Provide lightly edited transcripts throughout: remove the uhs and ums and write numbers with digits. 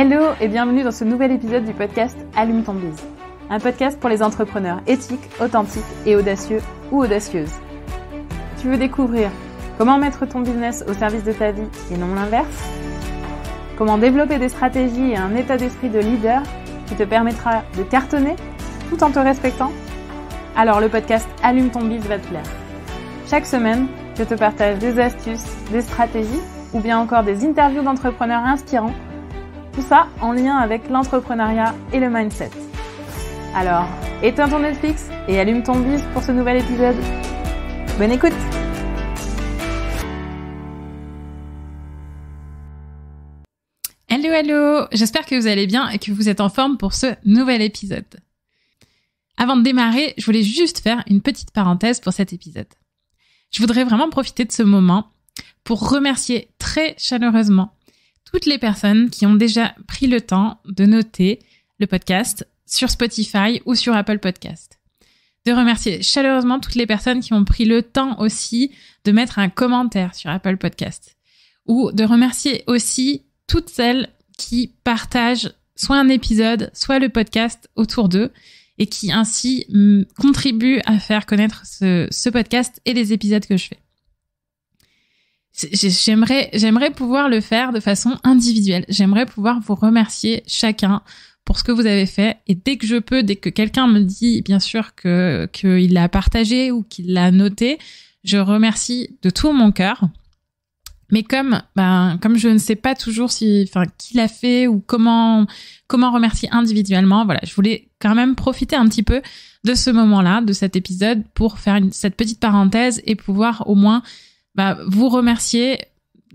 Hello et bienvenue dans ce nouvel épisode du podcast Allume ton biz. Un podcast pour les entrepreneurs éthiques, authentiques et audacieux ou audacieuses. Tu veux découvrir comment mettre ton business au service de ta vie et non l'inverse? Comment développer des stratégies et un état d'esprit de leader qui te permettra de cartonner tout en te respectant? Alors le podcast Allume ton biz va te plaire. Chaque semaine, je te partage des astuces, des stratégies ou bien encore des interviews d'entrepreneurs inspirants. Tout ça en lien avec l'entrepreneuriat et le mindset. Alors, éteins ton Netflix et allume ton biz pour ce nouvel épisode. Bonne écoute! Hello, j'espère que vous allez bien et que vous êtes en forme pour ce nouvel épisode. Avant de démarrer, je voulais juste faire une petite parenthèse pour cet épisode. Je voudrais vraiment profiter de ce moment pour remercier très chaleureusement toutes les personnes qui ont déjà pris le temps de noter le podcast sur Spotify ou sur Apple Podcast. De remercier chaleureusement toutes les personnes qui ont pris le temps aussi de mettre un commentaire sur Apple Podcast. Ou de remercier aussi toutes celles qui partagent soit un épisode, soit le podcast autour d'eux et qui ainsi contribuent à faire connaître ce podcast et les épisodes que je fais. J'aimerais pouvoir le faire de façon individuelle. J'aimerais pouvoir vous remercier chacun pour ce que vous avez fait. Et dès que je peux, dès que quelqu'un me dit, bien sûr, qu'il l'a partagé ou qu'il l'a noté, je remercie de tout mon cœur. Mais comme je ne sais pas toujours qui l'a fait ou comment remercier individuellement, voilà, je voulais quand même profiter un petit peu de ce moment-là, de cet épisode, pour faire cette petite parenthèse et pouvoir au moins vous remercier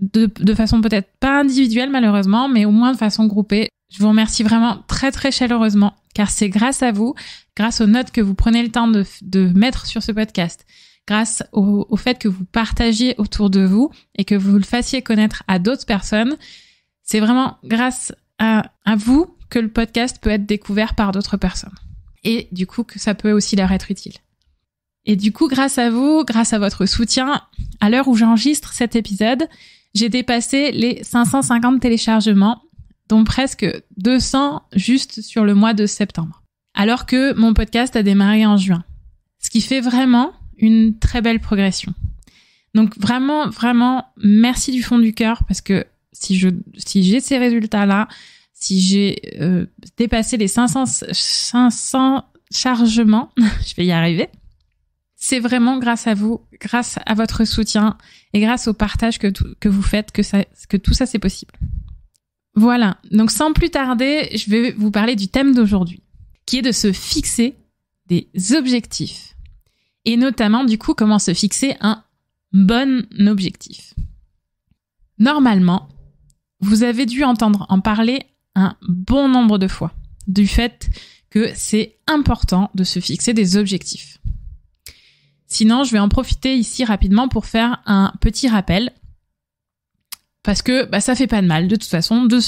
de façon peut-être pas individuelle malheureusement, mais au moins de façon groupée. Je vous remercie vraiment très très chaleureusement, car c'est grâce à vous, grâce aux notes que vous prenez le temps de mettre sur ce podcast, grâce au fait que vous partagiez autour de vous et que vous le fassiez connaître à d'autres personnes. C'est vraiment grâce à vous que le podcast peut être découvert par d'autres personnes. Et du coup, que ça peut aussi leur être utile. Et du coup, grâce à vous, grâce à votre soutien, à l'heure où j'enregistre cet épisode, j'ai dépassé les 550 téléchargements, dont presque 200 juste sur le mois de septembre. Alors que mon podcast a démarré en juin. Ce qui fait vraiment une très belle progression. Donc vraiment, vraiment, merci du fond du cœur, parce que si j'ai ces résultats-là, si j'ai dépassé les 500 chargements, je vais y arriver, c'est vraiment grâce à vous, grâce à votre soutien et grâce au partage que vous faites que tout ça c'est possible. Voilà, donc sans plus tarder, je vais vous parler du thème d'aujourd'hui, qui est de se fixer des objectifs. Et notamment, du coup, comment se fixer un bon objectif. Normalement, vous avez dû entendre en parler un bon nombre de fois, du fait que c'est important de se fixer des objectifs. Sinon, je vais en profiter ici rapidement pour faire un petit rappel, parce que ça fait pas de mal de toute façon de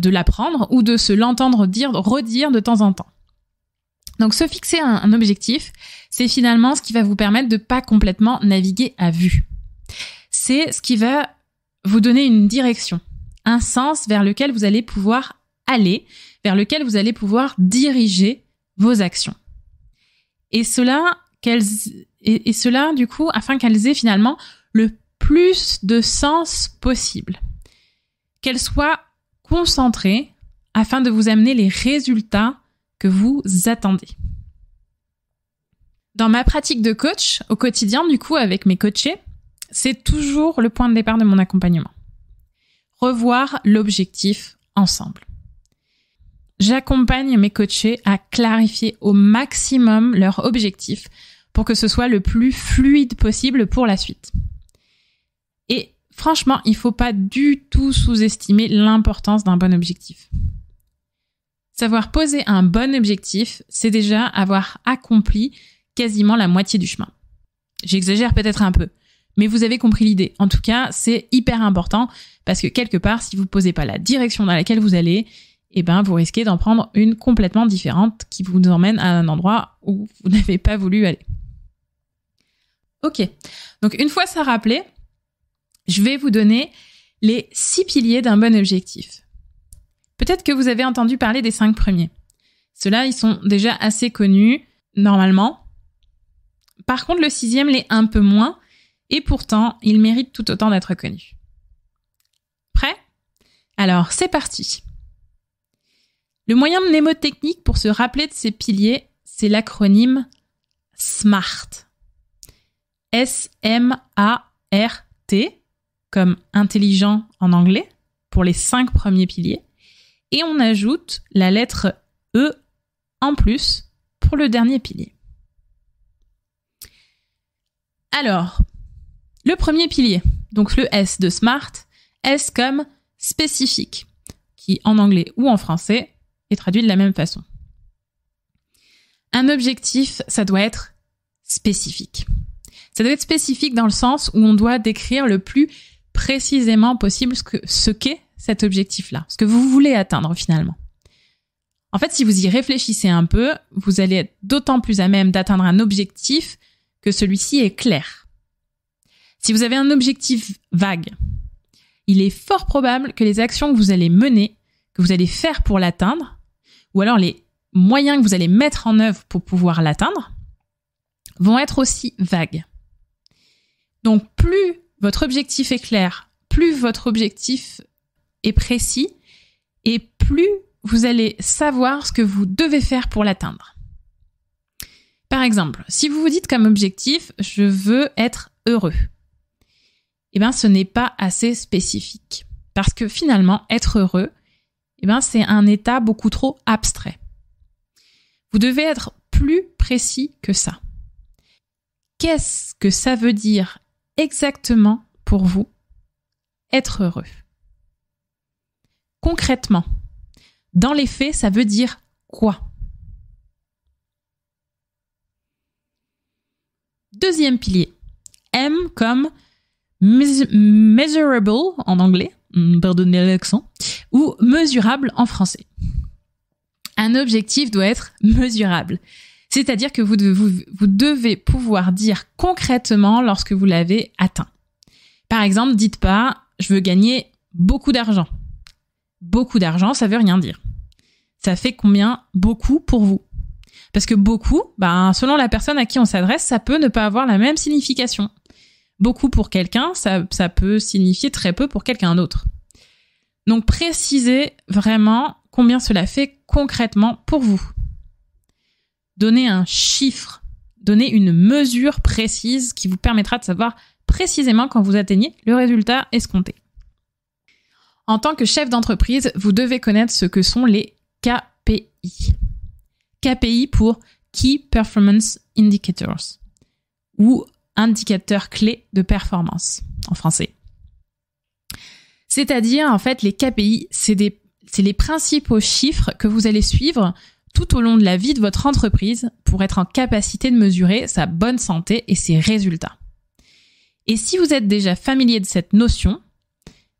l'apprendre ou de se l'entendre redire de temps en temps. Donc se fixer un objectif, c'est finalement ce qui va vous permettre de pas complètement naviguer à vue. C'est ce qui va vous donner une direction, un sens vers lequel vous allez pouvoir aller, vers lequel vous allez pouvoir diriger vos actions. Et cela, du coup, afin qu'elles aient finalement le plus de sens possible. Qu'elles soient concentrées afin de vous amener les résultats que vous attendez. Dans ma pratique de coach, au quotidien, du coup, avec mes coachés, c'est toujours le point de départ de mon accompagnement. Revoir l'objectif ensemble. J'accompagne mes coachés à clarifier au maximum leur objectif pour que ce soit le plus fluide possible pour la suite. Et franchement, il faut pas du tout sous-estimer l'importance d'un bon objectif. Savoir poser un bon objectif, c'est déjà avoir accompli quasiment la moitié du chemin. J'exagère peut-être un peu, mais vous avez compris l'idée. En tout cas, c'est hyper important parce que quelque part, si vous posez pas la direction dans laquelle vous allez, vous risquez d'en prendre une complètement différente qui vous emmène à un endroit où vous n'avez pas voulu aller. Ok, donc une fois ça rappelé, je vais vous donner Les 6 piliers d'un bon objectif. Peut-être que vous avez entendu parler des 5 premiers. Ceux-là, ils sont déjà assez connus, normalement. Par contre, le 6e l'est un peu moins, et pourtant, il mérite tout autant d'être connu. Prêt ? Alors, c'est parti. Le moyen mnémotechnique pour se rappeler de ces piliers, c'est l'acronyme SMART. S-M-A-R-T, comme intelligent en anglais, pour les 5 premiers piliers. Et on ajoute la lettre E en plus pour le dernier pilier. Alors, le premier pilier, donc le S de SMART, S comme spécifique, qui en anglais ou en français est traduit de la même façon. Un objectif, ça doit être spécifique. Ça doit être spécifique dans le sens où on doit décrire le plus précisément possible ce qu'est cet objectif-là, ce que vous voulez atteindre finalement. En fait, si vous y réfléchissez un peu, vous allez être d'autant plus à même d'atteindre un objectif que celui-ci est clair. Si vous avez un objectif vague, il est fort probable que les actions que vous allez mener, que vous allez faire pour l'atteindre, ou alors les moyens que vous allez mettre en œuvre pour pouvoir l'atteindre, vont être aussi vagues. Donc, plus votre objectif est clair, plus votre objectif est précis, et plus vous allez savoir ce que vous devez faire pour l'atteindre. Par exemple, si vous vous dites comme objectif « je veux être heureux », eh bien, ce n'est pas assez spécifique. Parce que finalement, être heureux, eh bien, c'est un état beaucoup trop abstrait. Vous devez être plus précis que ça. Qu'est-ce que ça veut dire exactement pour vous, être heureux ? Concrètement, dans les faits, ça veut dire quoi ? Deuxième pilier, M comme measurable en anglais, pardonnez l'accent, ou mesurable en français. Un objectif doit être mesurable. C'est-à-dire que vous devez pouvoir dire concrètement lorsque vous l'avez atteint. Par exemple, dites pas « je veux gagner beaucoup d'argent ». Beaucoup d'argent, ça veut rien dire. Ça fait combien beaucoup pour vous ? Parce que beaucoup, selon la personne à qui on s'adresse, ça peut ne pas avoir la même signification. Beaucoup pour quelqu'un, ça peut signifier très peu pour quelqu'un d'autre. Donc précisez vraiment combien cela fait concrètement pour vous. Donnez un chiffre, donnez une mesure précise qui vous permettra de savoir précisément quand vous atteignez le résultat escompté. En tant que chef d'entreprise, vous devez connaître ce que sont les KPI. KPI pour Key Performance Indicators ou indicateurs clés de performance en français. C'est-à-dire, en fait, les KPI, c'est les principaux chiffres que vous allez suivre tout au long de la vie de votre entreprise pour être en capacité de mesurer sa bonne santé et ses résultats. Et si vous êtes déjà familier de cette notion,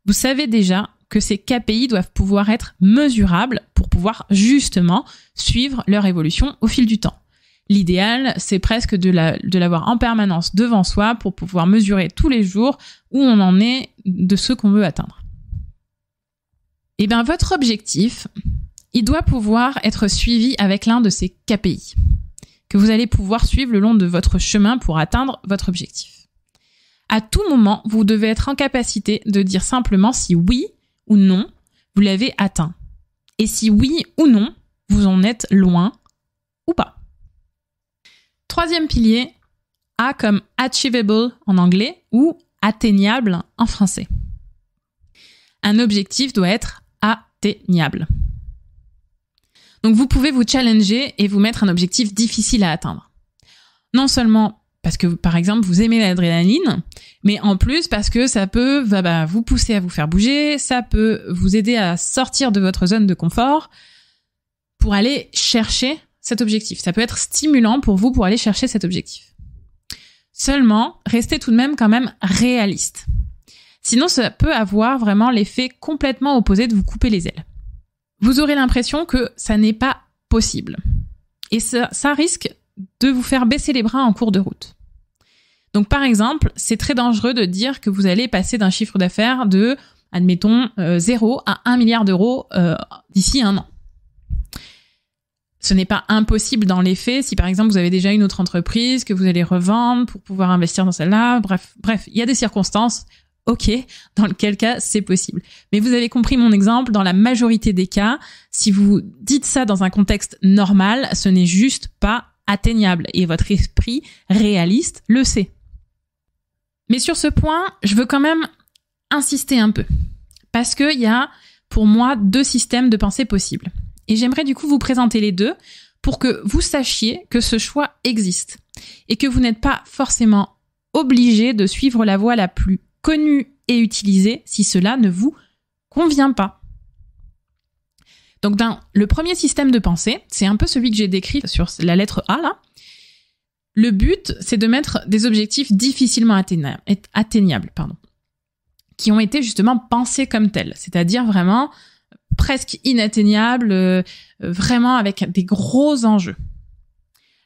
vous savez déjà que ces KPI doivent pouvoir être mesurables pour pouvoir justement suivre leur évolution au fil du temps. L'idéal, c'est presque de l'avoir en permanence devant soi pour pouvoir mesurer tous les jours où on en est de ce qu'on veut atteindre. Et bien, votre objectif, il doit pouvoir être suivi avec l'un de ces KPI que vous allez pouvoir suivre le long de votre chemin pour atteindre votre objectif. À tout moment, vous devez être en capacité de dire simplement si oui ou non, vous l'avez atteint. Et si oui ou non, vous en êtes loin ou pas. Troisième pilier, A comme achievable en anglais ou atteignable en français. Un objectif doit être atteignable. Donc vous pouvez vous challenger et vous mettre un objectif difficile à atteindre. Non seulement parce que, par exemple, vous aimez l'adrénaline, mais en plus parce que ça peut vous pousser à vous faire bouger, ça peut vous aider à sortir de votre zone de confort pour aller chercher cet objectif. Ça peut être stimulant pour vous pour aller chercher cet objectif. Seulement, restez tout de même quand même réaliste. Sinon, ça peut avoir vraiment l'effet complètement opposé de vous couper les ailes. Vous aurez l'impression que ça n'est pas possible. Et ça risque de vous faire baisser les bras en cours de route. Donc par exemple, c'est très dangereux de dire que vous allez passer d'un chiffre d'affaires de admettons 0 à 1 milliard d'euros d'ici 1 an. Ce n'est pas impossible dans les faits si par exemple vous avez déjà une autre entreprise que vous allez revendre pour pouvoir investir dans celle-là. Bref, il y a des circonstances, ok, dans lequel cas c'est possible. Mais vous avez compris mon exemple, dans la majorité des cas, si vous dites ça dans un contexte normal, ce n'est juste pas atteignable et votre esprit réaliste le sait. Mais sur ce point, je veux quand même insister un peu parce qu'il y a pour moi 2 systèmes de pensée possibles. Et j'aimerais du coup vous présenter les 2 pour que vous sachiez que ce choix existe et que vous n'êtes pas forcément obligé de suivre la voie la plus connue et utilisée si cela ne vous convient pas. Donc le premier système de pensée, c'est un peu celui que j'ai décrit sur la lettre A là. Le but, c'est de mettre des objectifs difficilement atteignables, qui ont été justement pensés comme tels, c'est-à-dire vraiment presque inatteignables, vraiment avec des gros enjeux.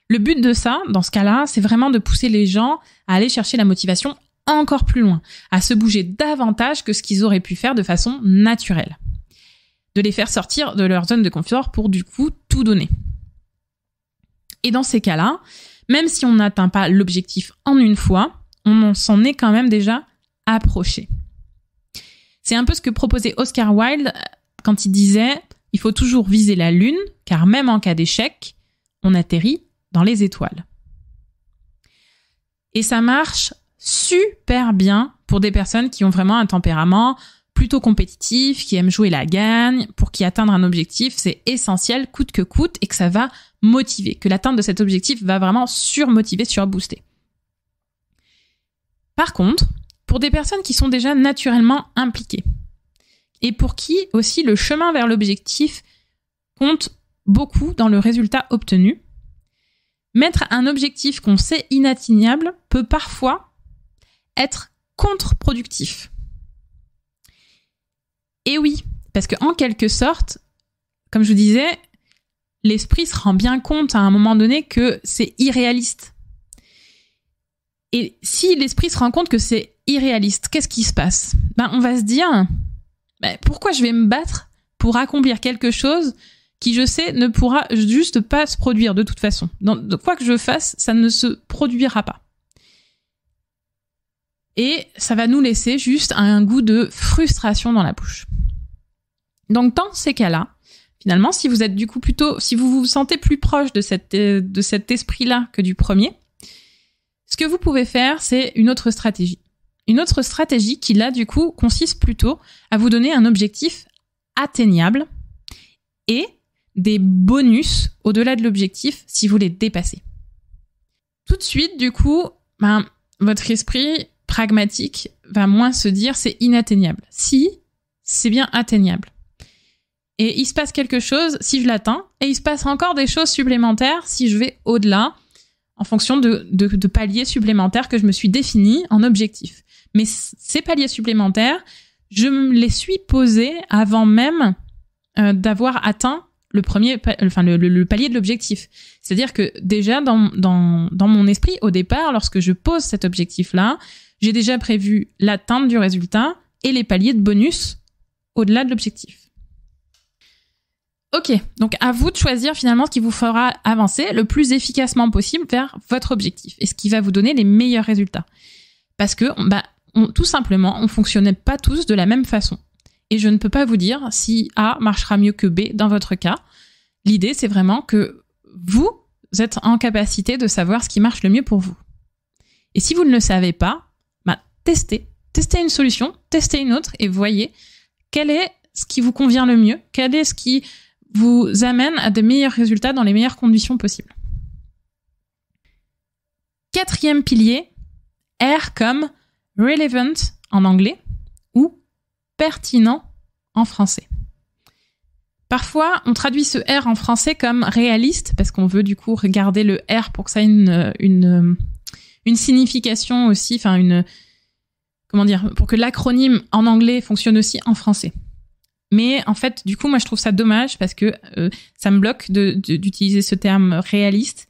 Le but de ça, dans ce cas-là, c'est vraiment de pousser les gens à aller chercher la motivation encore plus loin, à se bouger davantage que ce qu'ils auraient pu faire de façon naturelle. De les faire sortir de leur zone de confort pour du coup tout donner. Et dans ces cas-là, même si on n'atteint pas l'objectif en une fois, on s'en est quand même déjà approché. C'est un peu ce que proposait Oscar Wilde quand il disait « Il faut toujours viser la lune, car même en cas d'échec, on atterrit dans les étoiles. » Et ça marche super bien pour des personnes qui ont vraiment un tempérament plutôt compétitif, qui aiment jouer la gagne, pour qui atteindre un objectif, c'est essentiel, coûte que coûte, et que ça va motiver, que l'atteinte de cet objectif va vraiment surmotiver, surbooster. Par contre, pour des personnes qui sont déjà naturellement impliquées, et pour qui aussi le chemin vers l'objectif compte beaucoup dans le résultat obtenu, mettre un objectif qu'on sait inatteignable peut parfois être contre-productif. Et oui, parce qu'en quelque sorte, comme je vous disais, l'esprit se rend bien compte à un moment donné que c'est irréaliste. Et si l'esprit se rend compte que c'est irréaliste, qu'est-ce qui se passe ? On va se dire, pourquoi je vais me battre pour accomplir quelque chose qui, je sais, ne pourra juste pas se produire de toute façon. Donc, quoi que je fasse, ça ne se produira pas. Et ça va nous laisser juste un goût de frustration dans la bouche. Donc, dans ces cas-là, finalement, si vous êtes du coup si vous vous sentez plus proche de cet esprit-là que du premier, ce que vous pouvez faire, c'est une autre stratégie. Une autre stratégie qui, là, du coup, consiste plutôt à vous donner un objectif atteignable et des bonus au-delà de l'objectif si vous les dépassez. Tout de suite, du coup, votre esprit pragmatique va moins se dire c'est inatteignable. Si, c'est bien atteignable. Et il se passe quelque chose si je l'atteins, et il se passe encore des choses supplémentaires si je vais au-delà, en fonction de paliers supplémentaires que je me suis définis en objectif. Mais ces paliers supplémentaires, je me les suis posés avant même d'avoir atteint le palier de l'objectif. C'est-à-dire que déjà dans mon esprit, au départ, lorsque je pose cet objectif-là, j'ai déjà prévu l'atteinte du résultat et les paliers de bonus au-delà de l'objectif. Ok, donc à vous de choisir finalement ce qui vous fera avancer le plus efficacement possible vers votre objectif et ce qui va vous donner les meilleurs résultats. Parce que, tout simplement, on fonctionnait pas tous de la même façon. Et je ne peux pas vous dire si A marchera mieux que B dans votre cas. L'idée, c'est vraiment que vous êtes en capacité de savoir ce qui marche le mieux pour vous. Et si vous ne le savez pas, testez une solution, testez une autre et voyez quel est ce qui vous convient le mieux, quel est ce qui vous amène à de meilleurs résultats dans les meilleures conditions possibles. 4e pilier, R comme relevant en anglais ou pertinent en français. Parfois, on traduit ce R en français comme réaliste parce qu'on veut du coup regarder le R pour que ça ait une signification aussi, pour que l'acronyme en anglais fonctionne aussi en français. Mais en fait, du coup, moi, je trouve ça dommage parce que ça me bloque d'utiliser ce terme réaliste.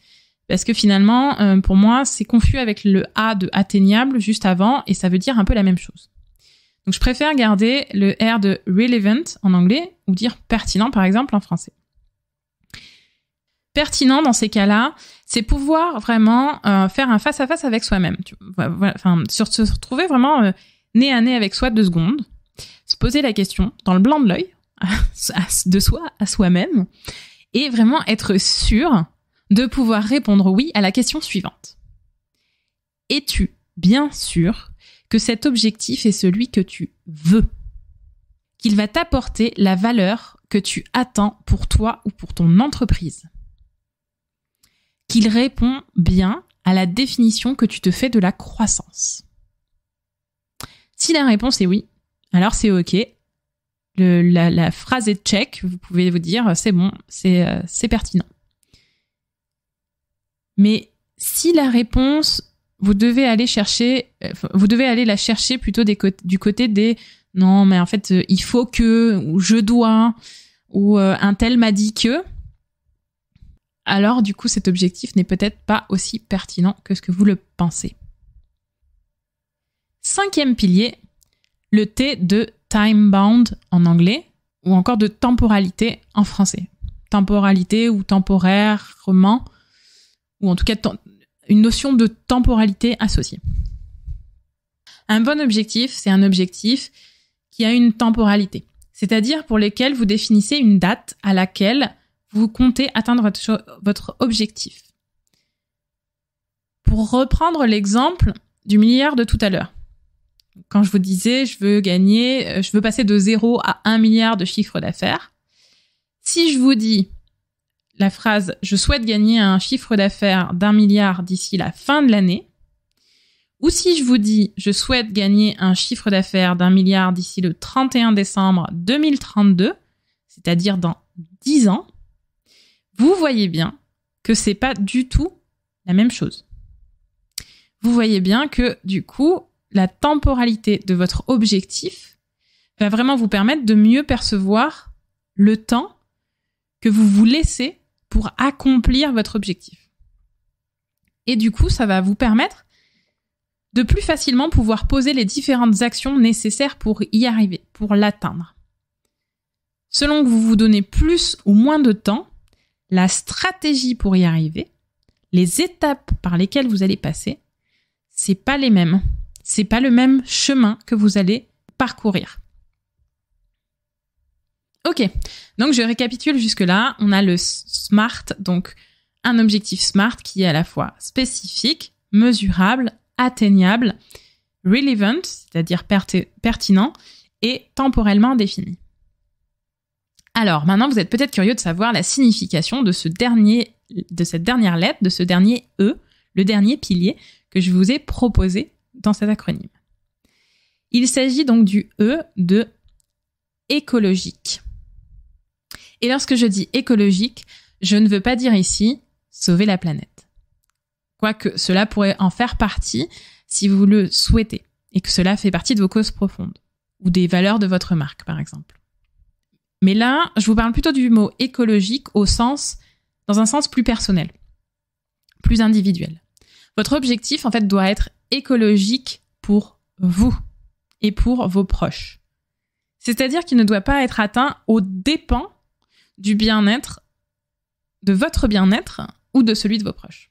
Parce que finalement, pour moi, c'est confus avec le A de atteignable juste avant et ça veut dire un peu la même chose. Donc, je préfère garder le R de relevant en anglais ou dire pertinent, par exemple, en français. Pertinent, dans ces cas-là, c'est pouvoir vraiment faire un face-à-face avec soi-même. Se retrouver vraiment nez à nez avec soi 2 secondes, se poser la question dans le blanc de l'œil, de soi à soi-même, et vraiment être sûr de pouvoir répondre oui à la question suivante. Es-tu bien sûr que cet objectif est celui que tu veux? Qu'il va t'apporter la valeur que tu attends pour toi ou pour ton entreprise? Qu'il répond bien à la définition que tu te fais de la croissance? Si la réponse est oui, alors c'est OK. La phrase est check, vous pouvez vous dire c'est bon, c'est pertinent. Mais si la réponse, vous devez aller la chercher plutôt du côté des non, mais en fait, il faut que, ou je dois, ou un tel m'a dit que, alors du coup, cet objectif n'est peut-être pas aussi pertinent que ce que vous le pensez. 5e pilier, le T de time-bound en anglais, ou encore de temporalité en français. Temporalité ou temporairement, ou en tout cas une notion de temporalité associée. Un bon objectif, c'est un objectif qui a une temporalité, c'est-à-dire pour lequel vous définissez une date à laquelle vous comptez atteindre votre objectif. Pour reprendre l'exemple du milliard de tout à l'heure, quand je vous disais je veux passer de 0 à 1 milliard de chiffre d'affaires, si je vous dis la phrase « je souhaite gagner un chiffre d'affaires d'1 milliard d'ici la fin de l'année », ou si je vous dis « je souhaite gagner un chiffre d'affaires d'1 milliard d'ici le 31 décembre 2032 », c'est-à-dire dans 10 ans, vous voyez bien que c'est pas du tout la même chose. Vous voyez bien que, du coup, la temporalité de votre objectif va vraiment vous permettre de mieux percevoir le temps que vous vous laissez pour accomplir votre objectif. Et du coup, ça va vous permettre de plus facilement pouvoir poser les différentes actions nécessaires pour y arriver, pour l'atteindre. Selon que vous vous donnez plus ou moins de temps, la stratégie pour y arriver, les étapes par lesquelles vous allez passer, c'est pas les mêmes. C'est pas le même chemin que vous allez parcourir. Ok, donc je récapitule jusque-là. On a le SMART, donc un objectif SMART qui est à la fois spécifique, mesurable, atteignable, relevant, c'est-à-dire pertinent, et temporellement défini. Alors, maintenant, vous êtes peut-être curieux de savoir la signification de cette dernière lettre, de ce dernier E, le dernier pilier que je vous ai proposé dans cet acronyme. Il s'agit donc du E de écologique. Et lorsque je dis écologique, je ne veux pas dire ici sauver la planète. Quoique cela pourrait en faire partie si vous le souhaitez et que cela fait partie de vos causes profondes ou des valeurs de votre marque, par exemple. Mais là, je vous parle plutôt du mot écologique dans un sens plus personnel, plus individuel. Votre objectif, en fait, doit être écologique pour vous et pour vos proches. C'est-à-dire qu'il ne doit pas être atteint aux dépens du bien-être, de votre bien-être ou de celui de vos proches.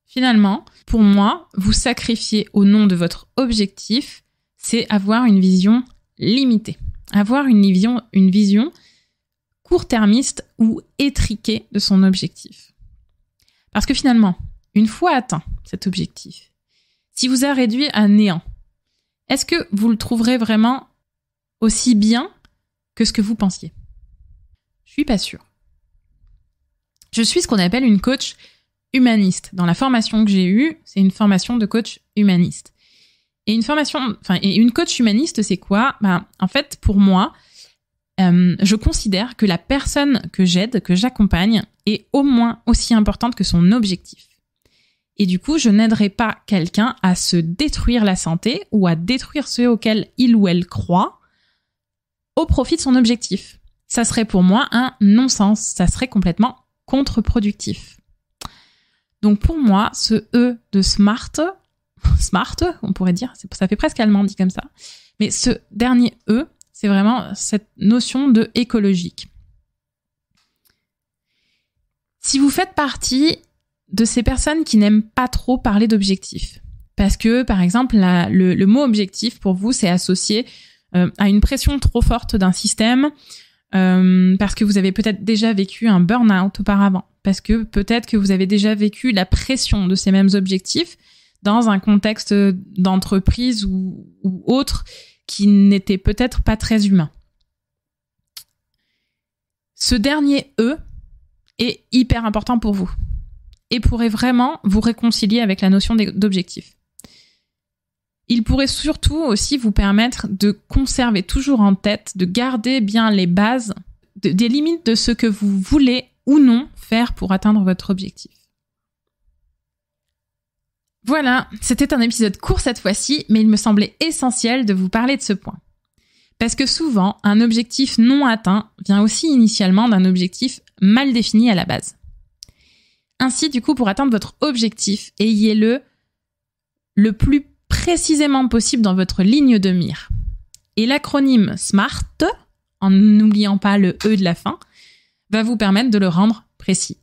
Finalement, pour moi, vous sacrifier au nom de votre objectif, c'est avoir une vision limitée. Avoir une vision court-termiste ou étriquée de son objectif. Parce que finalement, une fois atteint cet objectif, si vous a réduit à néant, est-ce que vous le trouverez vraiment aussi bien que ce que vous pensiez? Je suis pas sûre. Je suis ce qu'on appelle une coach humaniste. Dans la formation que j'ai eue, c'est une formation de coach humaniste. Et une coach humaniste, c'est quoi? En fait, pour moi, je considère que la personne que j'aide, que j'accompagne, est au moins aussi importante que son objectif. Et du coup, je n'aiderai pas quelqu'un à se détruire la santé ou à détruire ce auquel il ou elle croit au profit de son objectif. Ça serait pour moi un non-sens. Ça serait complètement contre-productif. Donc pour moi, ce E de SMART, smart, on pourrait dire. Ça fait presque allemand dit comme ça. Mais ce dernier E, c'est vraiment cette notion de écologique. Si vous faites partie de ces personnes qui n'aiment pas trop parler d'objectifs, parce que, par exemple, le mot objectif, pour vous, c'est associé à une pression trop forte d'un système, parce que vous avez peut-être déjà vécu un burn-out auparavant, parce que peut-être que vous avez déjà vécu la pression de ces mêmes objectifs dans un contexte d'entreprise ou autre qui n'était peut-être pas très humain. Ce dernier E est hyper important pour vous et pourrait vraiment vous réconcilier avec la notion d'objectif. Il pourrait surtout aussi vous permettre de conserver toujours en tête, de garder bien les bases, des limites de ce que vous voulez ou non faire pour atteindre votre objectif. Voilà, c'était un épisode court cette fois-ci, mais il me semblait essentiel de vous parler de ce point. Parce que souvent, un objectif non atteint vient aussi initialement d'un objectif mal défini à la base. Ainsi, du coup, pour atteindre votre objectif, ayez-le le plus précisément possible dans votre ligne de mire. Et l'acronyme SMART, en n'oubliant pas le E de la fin, va vous permettre de le rendre précis.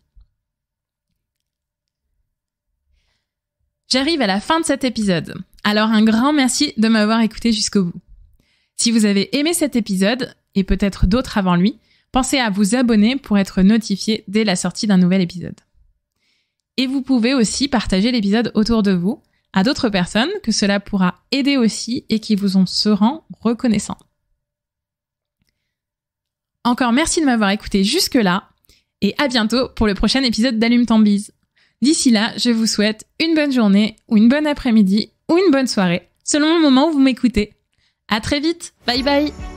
J'arrive à la fin de cet épisode. Alors un grand merci de m'avoir écouté jusqu'au bout. Si vous avez aimé cet épisode, et peut-être d'autres avant lui, pensez à vous abonner pour être notifié dès la sortie d'un nouvel épisode. Et vous pouvez aussi partager l'épisode autour de vous, à d'autres personnes que cela pourra aider aussi et qui vous en seront reconnaissants. Encore merci de m'avoir écouté jusque-là, et à bientôt pour le prochain épisode d'Allume ton bise. D'ici là, je vous souhaite une bonne journée, ou une bonne après-midi, ou une bonne soirée, selon le moment où vous m'écoutez. À très vite, bye bye!